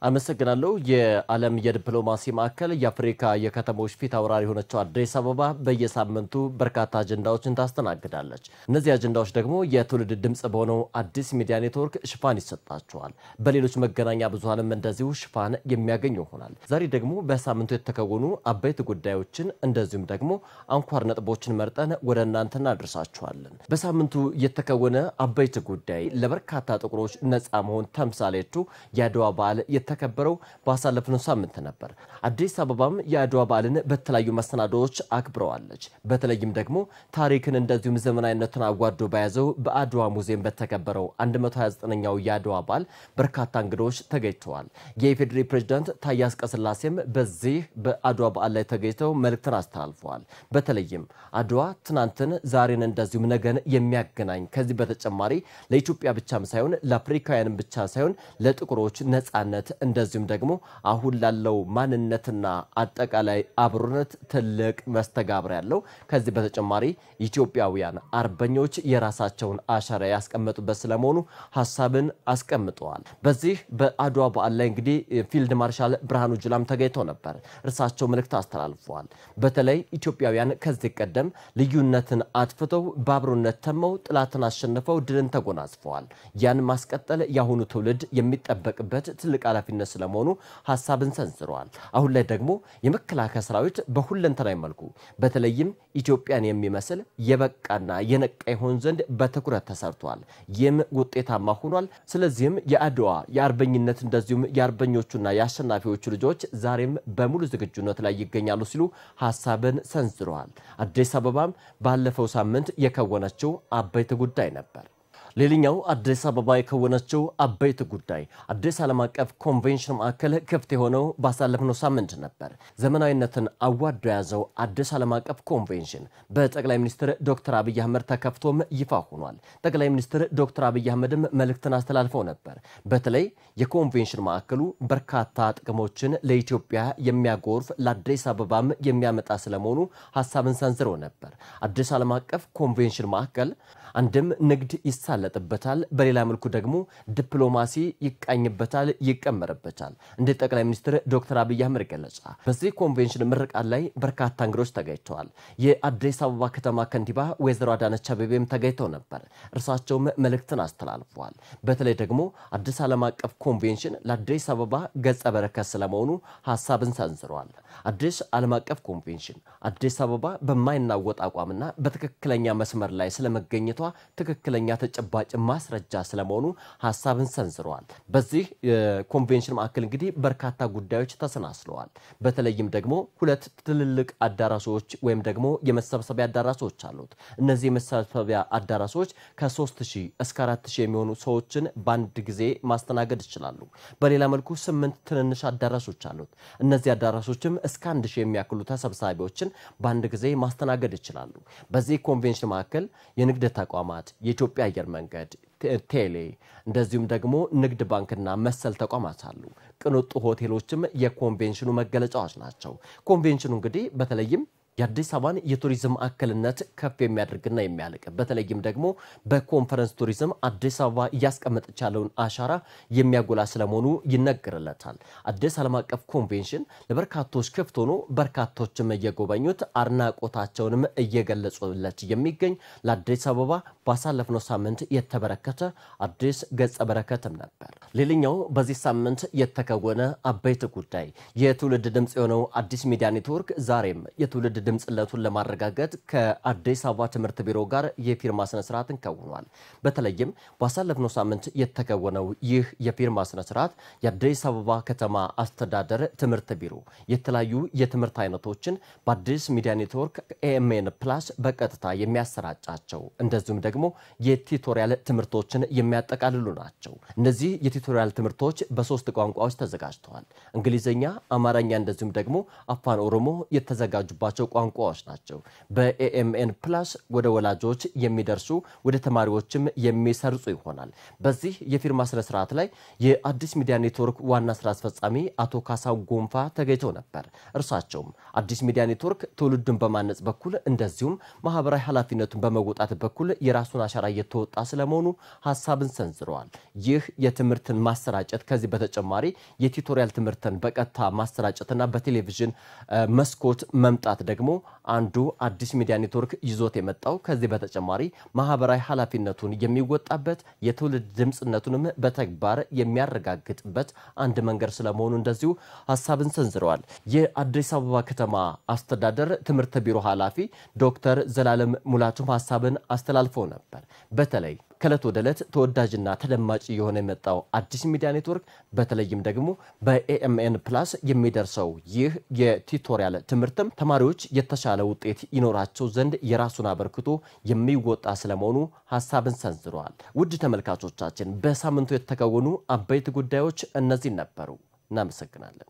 አመሰግናለሁ የዓለም የዲፕሎማሲ ማዕከል የአፍሪካ የከተሞች ፊት አውራሪ ሆነችው አዲስ አበባ በየሳምንቱ በርካታ አጀንዳዎችን ታስተናግዳለች። እነዚህ አጀንዳዎች ደግሞ የትውልድ ድምጽ በሆነው አዲስ ሚዲያ ኔትወርክ ሽፋን ይሰጣቸዋል። በሌሎች መገናኛ ብዙሃንም እንደዚሁ ሽፋን የሚያገኙ ይሆናል። ዛሬ ደግሞ በሳምንቱ የተከወኑ አበይት ጉዳዮችን እንደዚሁም ደግሞ አንኳር ነጥቦችን መርጠን ወደ እናንተ እናደርሳችኋለን። በሳምንቱ የተከወነ አበይት ጉዳይ ለበርካታ ጥቁሮች ነፃ መሆን ተምሳሌቱ የአድዋ በዓል የተከበረው ባሳለፍነው ሳምንት ነበር። አዲስ አበባም የአድዋ በዓልን በተለያዩ መሰናዶዎች አክብረዋለች። በተለይም ደግሞ ታሪክን እንደዚሁም ዘመናዊነትን አዋዶ በያዘው በአድዋ ሙዚየም በተከበረው 129ኛው የአድዋ በዓል በርካታ እንግዶች ተገኝተዋል። የኢፌዴሪ ፕሬዝዳንት ታዬ አጽቀሥላሴም በዚህ በአድዋ በዓል ላይ ተገኝተው መልእክትን አስተላልፈዋል። በተለይም አድዋ ትናንትን ዛሬን እንደዚሁም ነገን የሚያገናኝ ከዚህ በተጨማሪ ለኢትዮጵያ ብቻም ሳይሆን ለአፍሪካውያንም ብቻ ሳይሆን ለጥቁሮች ነፃነት እንደዚሁም ደግሞ አሁን ላለው ማንነትና አጠቃላይ አብሮነት ትልቅ መስተጋብር ያለው ከዚህ በተጨማሪ ኢትዮጵያውያን አርበኞች የራሳቸውን አሻራ ያስቀመጡበት ስለመሆኑ ሐሳብን አስቀምጠዋል። በዚህ በአድዋ በዓል ላይ እንግዲህ ፊልድ ማርሻል ብርሃኑ ጁላም ተገኝተው ነበር። እርሳቸው መልእክት አስተላልፈዋል። በተለይ ኢትዮጵያውያን ከዚህ ቀደም ልዩነትን አጥፍተው በአብሮነት ተመው ጥላትን አሸንፈው ድልን ተጎናጽፈዋል። ያን ማስቀጠል ያሁኑ ትውልድ የሚጠበቅበት ትልቅ ኃላፊነት ስለመሆኑ ሐሳብን ሰንዝረዋል። አሁን ላይ ደግሞ የመከላከያ ሰራዊት በሁለንተናዊ መልኩ በተለይም ኢትዮጵያን የሚመስል የበቃና የነቃ ይሆን ዘንድ በትኩረት ተሰርቷል። ይህም ውጤታማ ሆኗል። ስለዚህም የአድዋ የአርበኝነት እንደዚሁም የአርበኞቹና የአሸናፊዎቹ ልጆች ዛሬም በሙሉ ዝግጁነት ላይ ይገኛሉ ሲሉ ሐሳብን ሰንዝረዋል። አዲስ አበባም ባለፈው ሳምንት የከወነችው አበይት ጉዳይ ነበር። ሌላኛው አዲስ አበባ የከወነችው አበይት ጉዳይ አዲስ ዓለም አቀፍ ኮንቬንሽን ማዕከል ክፍት የሆነው ባሳለፍነው ሳምንት ነበር። ዘመናዊነትን አዋዶ ያዘው አዲስ ዓለም አቀፍ ኮንቬንሽን በጠቅላይ ሚኒስትር ዶክተር አብይ አህመድ ተከፍቶም ይፋ ሆኗል። ጠቅላይ ሚኒስትር ዶክተር አብይ አህመድም መልእክትን አስተላልፈው ነበር። በተለይ የኮንቬንሽን ማዕከሉ በርካታ ጥቅሞችን ለኢትዮጵያ የሚያጎርፍ ለአዲስ አበባም የሚያመጣ ስለመሆኑ ሐሳብን ሰንዝረው ነበር። አዲስ ዓለም አቀፍ ኮንቬንሽን ማዕከል አንድም ንግድ ይሳለጥበታል፣ በሌላ መልኩ ደግሞ ዲፕሎማሲ ይቃኝበታል፣ ይቀመርበታል። እንደ ጠቅላይ ሚኒስትር ዶክተር አብይ አህመድ ገለጻ በዚህ ኮንቬንሽን ምርቃት ላይ በርካታ እንግዶች ተገኝተዋል። የአዲስ አበባ ከተማ ከንቲባ ወይዘሮ አዳነች አቤቤም ተገኝተው ነበር። እርሳቸውም መልእክትን አስተላልፈዋል። በተለይ ደግሞ አዲስ ዓለም አቀፍ ኮንቬንሽን ለአዲስ አበባ ገጸ በረከት ስለመሆኑ ሐሳብን ሰንዝረዋል። አዲስ ዓለም አቀፍ ኮንቬንሽን አዲስ አበባ በማይናወጥ አቋምና በትክክለኛ መስመር ላይ ስለመገኘቷ ትክክለኛ ተጨባጭ ማስረጃ ስለመሆኑ ሐሳብን ሰንዝረዋል። በዚህ ኮንቬንሽን ማዕከል እንግዲህ በርካታ ጉዳዮች ተሰናስለዋል። በተለይም ደግሞ ሁለት ትልልቅ አዳራሾች ወይም ደግሞ የመሰብሰቢያ አዳራሾች አሉት። እነዚህ የመሰብሰቢያ አዳራሾች ከ3000 እስከ 4000 የሚሆኑ ሰዎችን በአንድ ጊዜ ማስተናገድ ይችላሉ። በሌላ መልኩ 8 ትንንሽ አዳራሾች አሉት። እነዚህ አዳራሾችም እስከ 1000 የሚያክሉ ተሰብሳቢዎችን በአንድ ጊዜ ማስተናገድ ይችላሉ። በዚህ ኮንቬንሽን ማዕከል የንግድ ተቋማት፣ የኢትዮጵያ አየር መንገድ፣ ቴሌ እንደዚሁም ደግሞ ንግድ ባንክና መሰል ተቋማት አሉ። ቅንጡ ሆቴሎችም የኮንቬንሽኑ መገለጫዎች ናቸው። ኮንቬንሽኑ እንግዲህ በተለይም የአዲስ አበባን የቱሪዝም ማዕከልነት ከፍ የሚያደርግና የሚያልቅ በተለይም ደግሞ በኮንፈረንስ ቱሪዝም አዲስ አበባ እያስቀመጠች ያለውን አሻራ የሚያጎላ ስለመሆኑ ይነገርለታል። አዲስ ዓለም አቀፍ ኮንቬንሽን ለበርካቶች ክፍት ሆኖ በርካቶችም እየጎበኙት አድናቆታቸውንም እየገለጹለት የሚገኝ ለአዲስ አበባ ባሳለፍነው ሳምንት የተበረከተ አዲስ ገጸ በረከትም ነበር። ሌላኛው በዚህ ሳምንት የተከወነ አበይት ጉዳይ የትውልድ ድምጽ የሆነው አዲስ ሚዲያ ኔትወርክ ዛሬም የትውልድ ድምጽነቱን ለማረጋገጥ ከአዲስ አበባ ትምህርት ቢሮ ጋር የፊርማ ስነ ስርዓትን ከውኗል። በተለይም ባሳለፍነው ሳምንት የተከወነው ይህ የፊርማ ስነ ስርዓት የአዲስ አበባ ከተማ አስተዳደር ትምህርት ቢሮ የተለያዩ የትምህርት አይነቶችን በአዲስ ሚዲያ ኔትወርክ ኤኤምኤን ፕላስ በቀጥታ የሚያሰራጫቸው እንደዚሁም ደግሞ የቲዩቶሪያል ትምህርቶችን የሚያጠቃልሉ ናቸው። እነዚህ የቲዩቶሪያል ትምህርቶች በ3 ቋንቋዎች ተዘጋጅተዋል። እንግሊዘኛ፣ አማርኛ እንደዚሁም ደግሞ አፋን ኦሮሞ የተዘጋጁባቸው ቋንቋዎች ናቸው። በኤኤምኤን ፕላስ ወደ ወላጆች የሚደርሱ ወደ ተማሪዎችም የሚሰርጹ ይሆናል። በዚህ የፊርማ ስነ ስርዓት ላይ የአዲስ ሚዲያ ኔትወርክ ዋና ስራ አስፈጻሚ አቶ ካሳው ጎንፋ ተገኝተው ነበር። እርሳቸውም አዲስ ሚዲያ ኔትወርክ ትውልድን በማነጽ በኩል እንደዚሁም ማህበራዊ ኃላፊነቱን በመወጣት በኩል የራሱን አሻራ እየተወጣ ስለመሆኑ ሐሳብን ሰንዝረዋል። ይህ የትምህርትን ማሰራጨት ከዚህ በተጨማሪ የቲዩቶሪያል ትምህርትን በቀጥታ ማሰራጨትና በቴሌቪዥን መስኮት መምጣት ደግሞ አንዱ አዲስ ሚዲያ ኔትወርክ ይዞት የመጣው ከዚህ በተጨማሪ ማህበራዊ ኃላፊነቱን የሚወጣበት የትውልድ ድምጽነቱንም በተግባር የሚያረጋግጥበት አንድ መንገድ ስለመሆኑ እንደዚሁ ሐሳብን ሰንዝረዋል። የአዲስ አበባ ከተማ አስተዳደር ትምህርት ቢሮ ኃላፊ ዶክተር ዘላለም ሙላቱም ሐሳብን አስተላልፈው ነበር። በተለይ ከዕለት ወደ ዕለት ተወዳጅና ተደማጭ የሆነ የመጣው አዲስ ሚዲያ ኔትወርክ በተለይም ደግሞ በኤኤምኤን ፕላስ የሚደርሰው ይህ የቲዩቶሪያል ትምህርትም ተማሪዎች የተሻለ ውጤት ይኖራቸው ዘንድ የራሱን አበርክቶ የሚወጣ ስለመሆኑ ሐሳብን ሰንዝረዋል። ውድ ተመልካቾቻችን በሳምንቱ የተከወኑ አበይት ጉዳዮች እነዚህ ነበሩ። እናመሰግናለን።